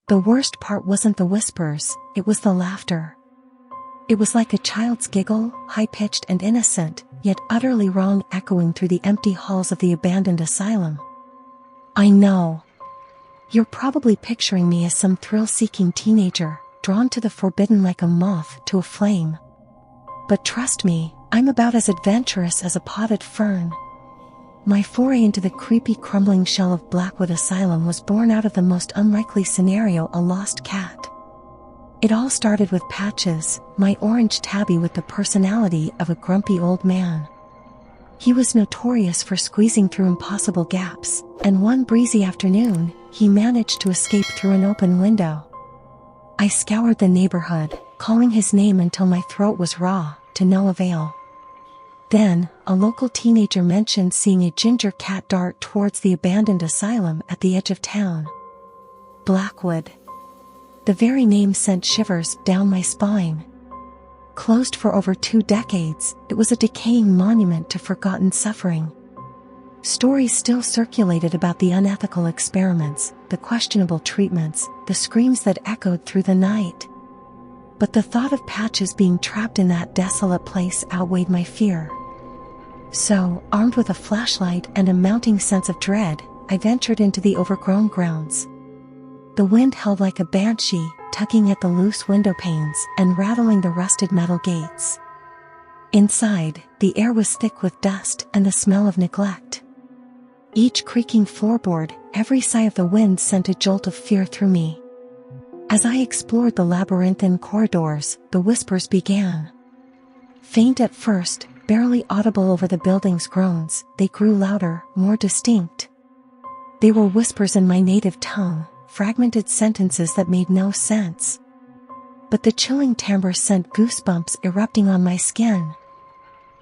The worst part wasn't the whispers, it was the laughter. It was like a child's giggle, high-pitched and innocent, yet utterly wrong, echoing through the empty halls of the abandoned asylum. I know. You're probably picturing me as some thrill-seeking teenager, drawn to the forbidden like a moth to a flame. But trust me, I'm about as adventurous as a potted fern. My foray into the creepy crumbling shell of Blackwood Asylum was born out of the most unlikely scenario: a lost cat. It all started with Patches, my orange tabby with the personality of a grumpy old man. He was notorious for squeezing through impossible gaps, and one breezy afternoon, he managed to escape through an open window. I scoured the neighborhood, calling his name until my throat was raw, to no avail. Then, a local teenager mentioned seeing a ginger cat dart towards the abandoned asylum at the edge of town. Blackwood. The very name sent shivers down my spine. Closed for over 2 decades, it was a decaying monument to forgotten suffering. Stories still circulated about the unethical experiments, the questionable treatments, the screams that echoed through the night. But the thought of Patches being trapped in that desolate place outweighed my fear. So, armed with a flashlight and a mounting sense of dread, I ventured into the overgrown grounds. The wind held like a banshee, tugging at the loose window panes and rattling the rusted metal gates. Inside, the air was thick with dust and the smell of neglect. Each creaking floorboard, every sigh of the wind sent a jolt of fear through me. As I explored the labyrinthine corridors, the whispers began. Faint at first, barely audible over the building's groans, they grew louder, more distinct. They were whispers in my native tongue, fragmented sentences that made no sense. But the chilling timbre sent goosebumps erupting on my skin.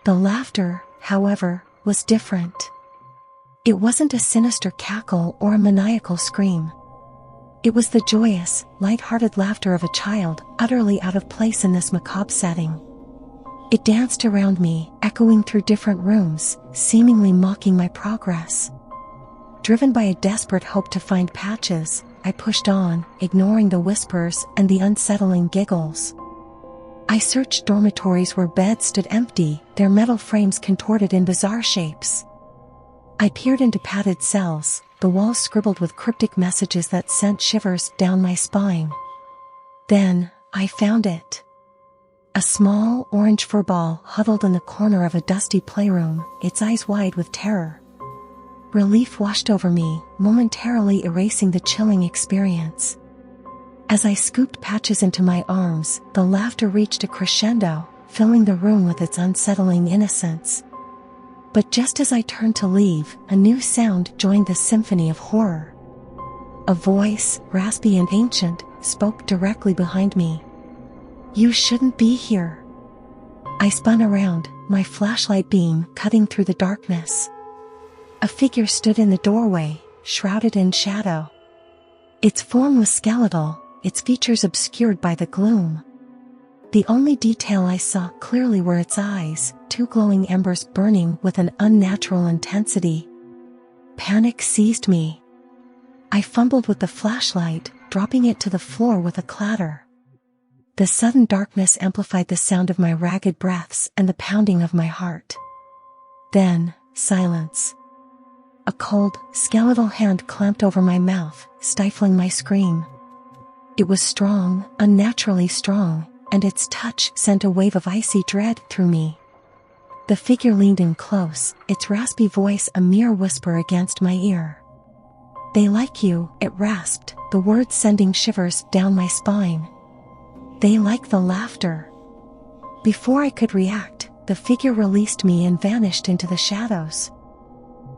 The laughter, however, was different. It wasn't a sinister cackle or a maniacal scream. It was the joyous, light-hearted laughter of a child, utterly out of place in this macabre setting. It danced around me, echoing through different rooms, seemingly mocking my progress. Driven by a desperate hope to find Patches, I pushed on, ignoring the whispers and the unsettling giggles. I searched dormitories where beds stood empty, their metal frames contorted in bizarre shapes. I peered into padded cells, the walls scribbled with cryptic messages that sent shivers down my spine. Then, I found it. A small, orange fur ball huddled in the corner of a dusty playroom, its eyes wide with terror. Relief washed over me, momentarily erasing the chilling experience. As I scooped Patches into my arms, the laughter reached a crescendo, filling the room with its unsettling innocence. But just as I turned to leave, a new sound joined the symphony of horror. A voice, raspy and ancient, spoke directly behind me. "You shouldn't be here." I spun around, my flashlight beam cutting through the darkness. A figure stood in the doorway, shrouded in shadow. Its form was skeletal, its features obscured by the gloom. The only detail I saw clearly were its eyes, 2 glowing embers burning with an unnatural intensity. Panic seized me. I fumbled with the flashlight, dropping it to the floor with a clatter. The sudden darkness amplified the sound of my ragged breaths and the pounding of my heart. Then, silence. A cold, skeletal hand clamped over my mouth, stifling my scream. It was strong, unnaturally strong, and its touch sent a wave of icy dread through me. The figure leaned in close, its raspy voice a mere whisper against my ear. "They like you," it rasped, the words sending shivers down my spine. "They like the laughter." Before I could react, the figure released me and vanished into the shadows.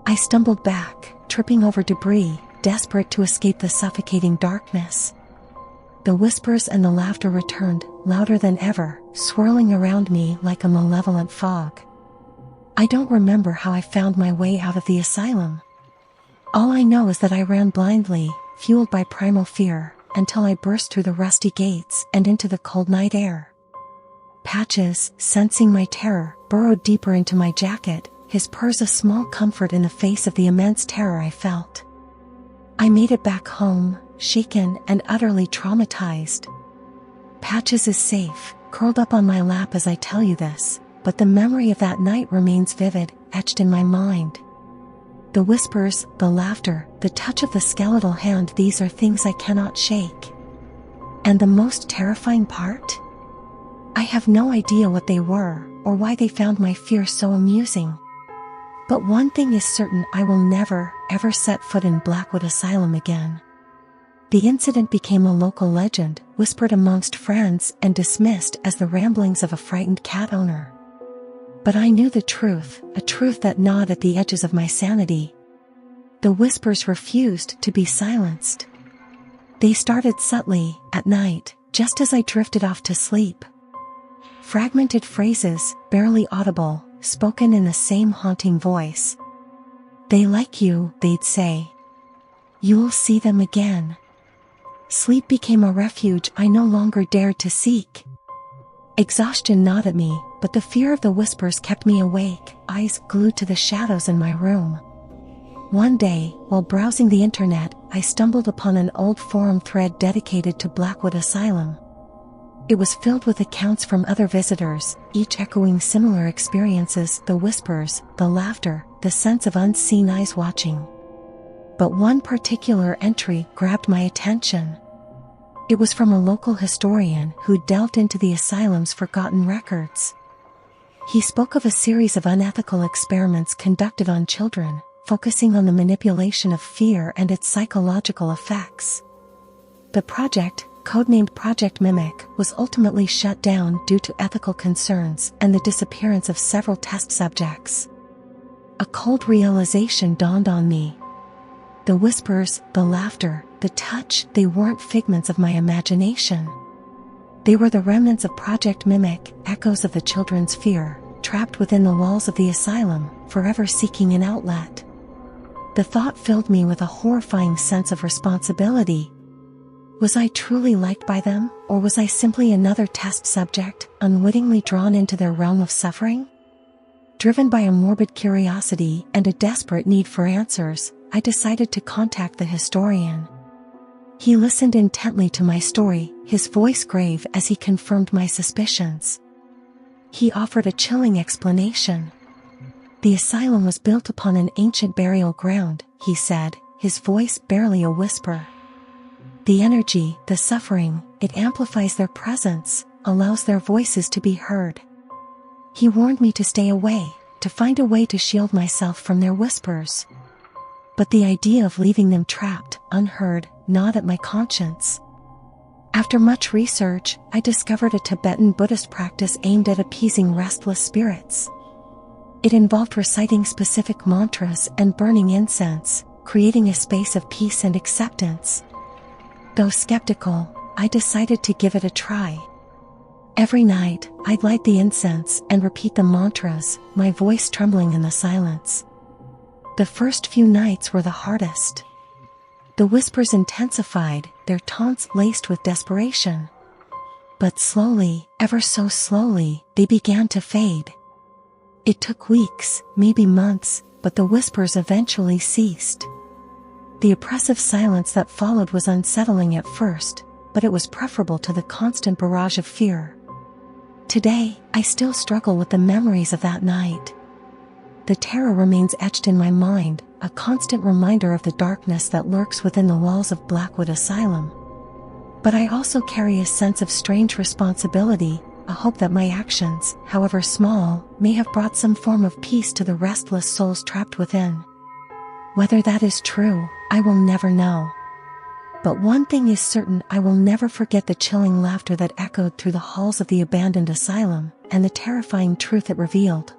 I stumbled back, tripping over debris, desperate to escape the suffocating darkness. The whispers and the laughter returned, louder than ever, swirling around me like a malevolent fog. I don't remember how I found my way out of the asylum. All I know is that I ran blindly, fueled by primal fear, until I burst through the rusty gates and into the cold night air. Patches, sensing my terror, burrowed deeper into my jacket, his purrs a small comfort in the face of the immense terror I felt. I made it back home, shaken and utterly traumatized. Patches is safe, curled up on my lap as I tell you this, but the memory of that night remains vivid, etched in my mind. The whispers, the laughter, the touch of the skeletal hand, these are things I cannot shake. And the most terrifying part? I have no idea what they were, or why they found my fear so amusing. But one thing is certain, I will never, ever set foot in Blackwood Asylum again. The incident became a local legend, whispered amongst friends and dismissed as the ramblings of a frightened cat owner. But I knew the truth, a truth that gnawed at the edges of my sanity. The whispers refused to be silenced. They started subtly, at night, just as I drifted off to sleep. Fragmented phrases, barely audible, spoken in the same haunting voice. "They like you," they'd say. "You'll see them again." Sleep became a refuge I no longer dared to seek. Exhaustion gnawed at me, but the fear of the whispers kept me awake, eyes glued to the shadows in my room. One day, while browsing the internet, I stumbled upon an old forum thread dedicated to Blackwood Asylum. It was filled with accounts from other visitors, each echoing similar experiences: the whispers, the laughter, the sense of unseen eyes watching. But one particular entry grabbed my attention. It was from a local historian who delved into the asylum's forgotten records. He spoke of a series of unethical experiments conducted on children, focusing on the manipulation of fear and its psychological effects. The project, codenamed Project Mimic, was ultimately shut down due to ethical concerns and the disappearance of several test subjects. A cold realization dawned on me. The whispers, the laughter, the touch, they weren't figments of my imagination. They were the remnants of Project Mimic, echoes of the children's fear, trapped within the walls of the asylum, forever seeking an outlet. The thought filled me with a horrifying sense of responsibility. Was I truly liked by them, or was I simply another test subject, unwittingly drawn into their realm of suffering? Driven by a morbid curiosity and a desperate need for answers, I decided to contact the historian. He listened intently to my story, his voice grave as he confirmed my suspicions. He offered a chilling explanation. The asylum was built upon an ancient burial ground, he said, his voice barely a whisper. The energy, the suffering, it amplifies their presence, allows their voices to be heard. He warned me to stay away, to find a way to shield myself from their whispers. But the idea of leaving them trapped, unheard, gnawed at my conscience. After much research, I discovered a Tibetan Buddhist practice aimed at appeasing restless spirits. It involved reciting specific mantras and burning incense, creating a space of peace and acceptance. Though skeptical, I decided to give it a try. Every night, I'd light the incense and repeat the mantras, my voice trembling in the silence. The first few nights were the hardest. The whispers intensified, their taunts laced with desperation. But slowly, ever so slowly, they began to fade. It took weeks, maybe months, but the whispers eventually ceased. The oppressive silence that followed was unsettling at first, but it was preferable to the constant barrage of fear. Today, I still struggle with the memories of that night. The terror remains etched in my mind, a constant reminder of the darkness that lurks within the walls of Blackwood Asylum. But I also carry a sense of strange responsibility, a hope that my actions, however small, may have brought some form of peace to the restless souls trapped within. Whether that is true, I will never know. But one thing is certain, I will never forget the chilling laughter that echoed through the halls of the abandoned asylum, and the terrifying truth it revealed.